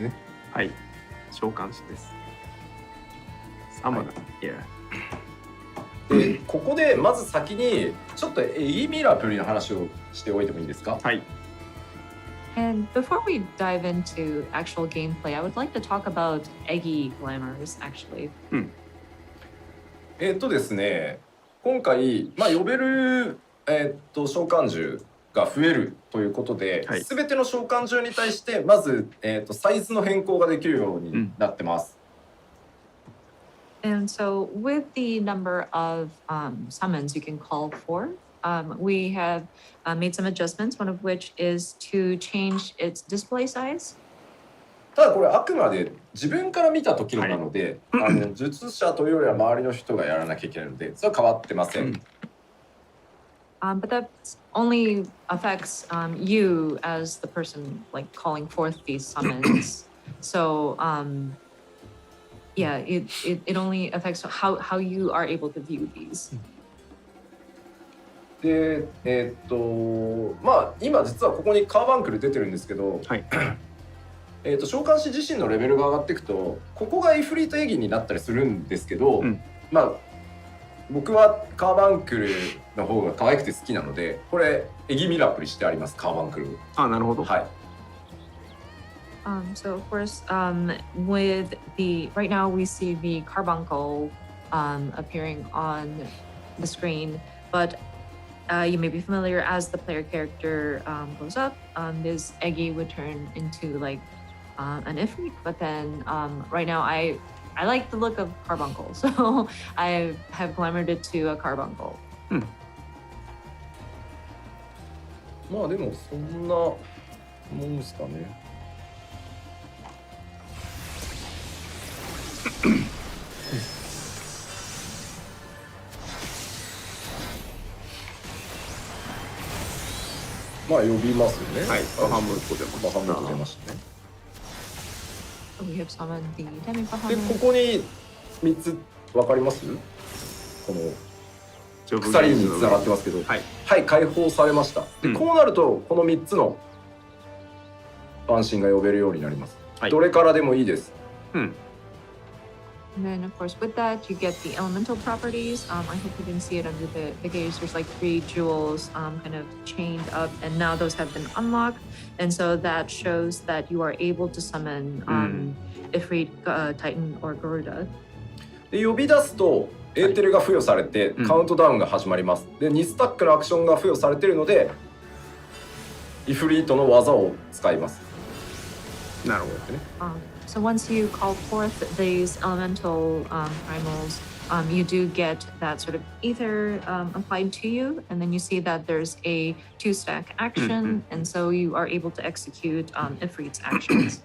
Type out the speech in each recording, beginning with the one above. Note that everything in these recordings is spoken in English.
ですね。はい、召喚師です。サムナ、で、ここでまず先にちょっとエギミラプリの話をしておいてもいいですか？はい。And before we dive into actual gameplay, I would like to talk about Eggy glamours, actually. ですね、今回、呼べる、召喚獣が増えるということで、はい、全ての召喚獣に対してまず、サイズの変更ができるようになってます。And so with the number of summons you can call for, we have made some adjustments, one of which is to change its display size. ただこれあくまで自分から見た時のなので、術者というよりは周りの人がやらなきゃいけないので、それは変わってません。But that only affects you as the person like calling forth these summons. So yeah, it only affects how you are able to view these. で、今実はここにカーバンクル出てるんですけど、はい、召喚師自身のレベルが上がっていくと、ここがイフリートエギになったりするんですけど、僕はカーバンクルの方が可愛くて好きなので、これエギミラプリしてあります、カーバンクル。あ、なるほど。はい。So of course, with right now we see the carbuncle appearing on the screen, but you may be familiar as the player character goes up, this Eggy would turn into like an Ifrit, but then right now I like the look of carbuncle, so I have glamored it to a carbuncle. まあでもそんなもんですかね。まあ呼びますよね。はい、バハムート出ました。バハムート出ましたね。We have summoned the Demi-Bahamut. で、ここに3つ分かります？この鎖につながってますけど、はい、解放されました。で、こうなるとこの3つの番神が呼べるようになります。どれからでもいいです。And then, of course, with that, you get the elemental properties. I hope you can see it under the gaze. There's like 3 jewels kind of chained up, and now those have been unlocked. And so that shows that you are able to summon Ifrit, Titan, or Garuda. で、呼び出すとエーテルが付与されて、カウントダウンが始まります。で、2スタックのアクションが付与されているので、イフリートの技を使います。なるほどね。So once you call forth these elemental primals, you do get that sort of ether applied to you, and then you see that there's a 2-stack action, and so you are able to execute Ifrit's actions.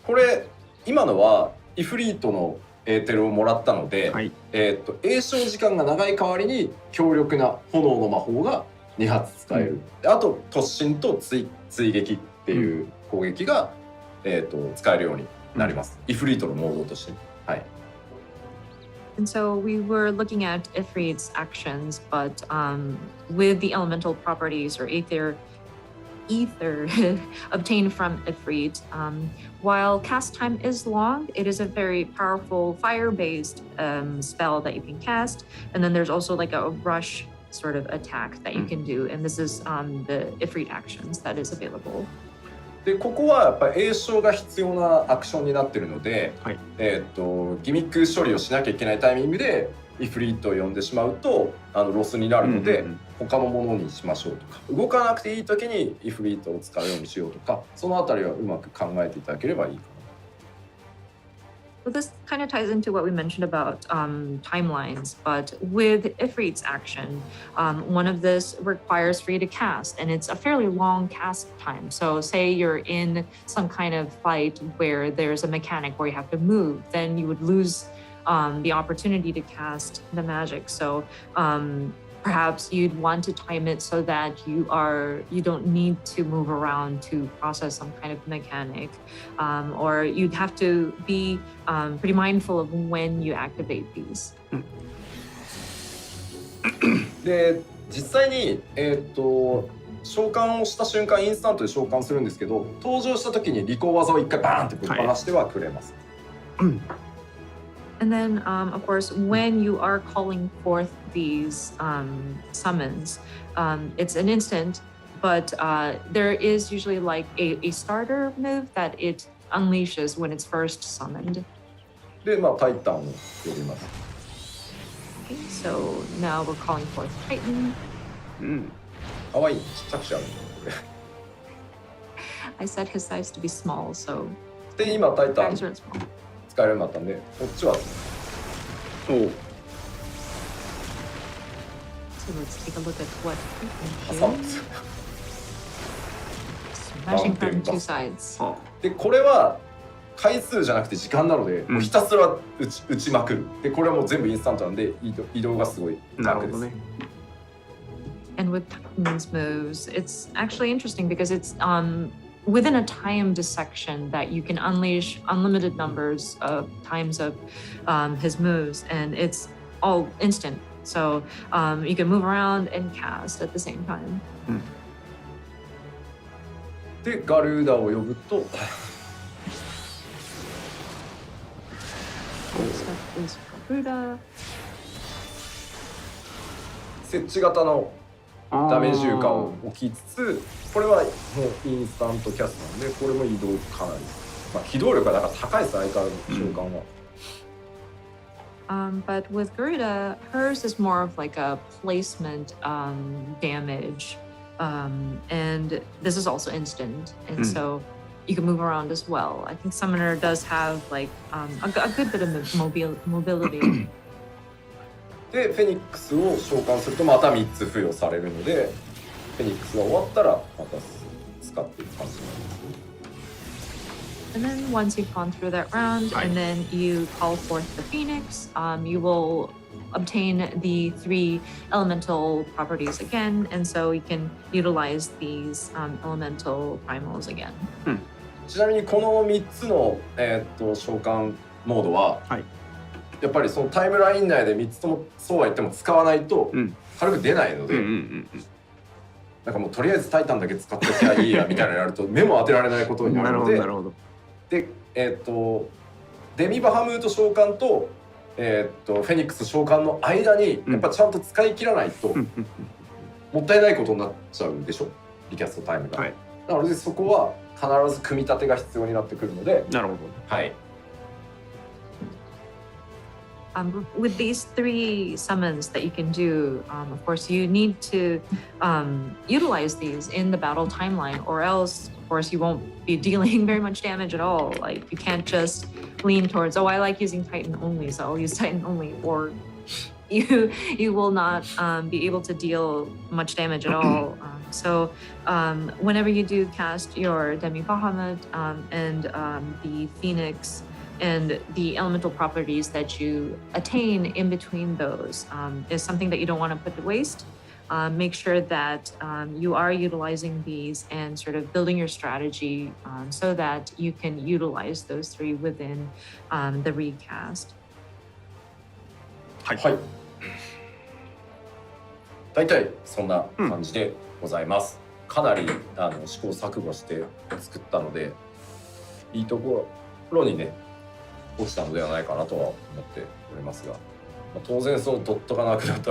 これ今のはイフリートのエーテルをもらったので、詠唱時間が長い代わりに強力な炎の魔法が2発使える。あと突進と追撃っていう攻撃が使えるようになります。イフリートのモードとして。はい。And so we were looking at Ifrit's actions, but with the elemental properties or ether obtained from Ifrit, while cast time is long, it is a very powerful fire-based spell that you can cast. And then there's also like a rush sort of attack that you can do. And this is the Ifrit actions that is available. で、ここはやっぱり詠唱が必要なアクションになっているので、ギミック処理をしなきゃいけないタイミングでイフリートを呼んでしまうとロスになるので、他のものにしましょうとか、動かなくていい時にイフリートを使うようにしようとか、そのあたりはうまく考えていただければいいかな。Well, this kind of ties into what we mentioned about timelines, but with Ifrit's action, one of this requires for you to cast, and it's a fairly long cast time. So say you're in some kind of fight where there's a mechanic where you have to move, then you would lose the opportunity to cast the magic. So perhaps you'd want to time it so that you don't need to move around to process some kind of mechanic, or you'd have to be pretty mindful of when you activate these. で、実際に召喚をした瞬間インスタントで召喚するんですけど、登場した時に利口技を一回バーンってぶっ放してはくれます。And then, of course, when you are calling forth these summons, it's an instant, but there is usually like a starter move that it unleashes when it's first summoned. で、タイタンを呼びます。Okay, so now we're calling forth Titan. かわいい、ちっちゃくしてある。I set his size to be small, so. で、今タイタン Guys are small. 使えるようになったんで、こっちは。おう。So let's take a look at what he 挟 can むん do. ですよ。 Smashing from two sides. で、これは回数じゃなくて時間なので、もうひたすら打ちまくる。で、これはもう全部インスタントなんで、移動がすごい楽です。And with Titan's moves, it's actually interesting because it's within a timed section that you can unleash unlimited numbers of times of his moves, and it's all instant. So you can move around and cast at the same time. で、ガルーダを呼ぶと、 Next up is Garuda. 設置型のダメージ효果を置きつつ、これはもうインスタントキャストなんで、これも移動かなり、機動力がだから高いです、相変わらず召喚は。But with Garuda, hers is more of like a placement damage, and this is also instant, and so you can move around as well. I think Summoner does have like a good bit of mobility. で、フェニックスを召喚するとまた3つ付与されるので、フェニックスが終わったらまた使っていく感じになります。 And then once you've gone through that round, and then you call forth the Phoenix, you will obtain the 3 elemental properties again, and so you can utilize these elemental primals again. ちなみにこの3つの、召喚モードは、やっぱりそのタイムライン内で3つともそうは言っても使わないと軽く出ないので、なんかもうとりあえずタイタンだけ使ってきゃいいやみたいなのやると目も当てられないことになるので、で、デミバハムート召喚と、フェニックス召喚の間にやっぱちゃんと使い切らないともったいないことになっちゃうでしょ、リキャストタイムが。なのでそこは必ず組み立てが必要になってくるので。なるほど。はい。With these 3 summons that you can do, of course, you need to utilize these in the battle timeline, or else, of course, you won't be dealing very much damage at all. Like, you can't just lean towards, oh, I like using Titan only, so I'll use Titan only, or you will not be able to deal much damage at all. So whenever you do cast your Demi Bahamut and the Phoenix, and the elemental properties that you attain in between those is something that you don't want to put to waste. Make sure that you are utilizing these and sort of building your strategy so that you can utilize those 3 within the recast. はい。大体そんな感じでございます。かなり試行錯誤して作ったので、いいところにね落ちたのではないかなとは思っておりますが、当然そのドットがなくなった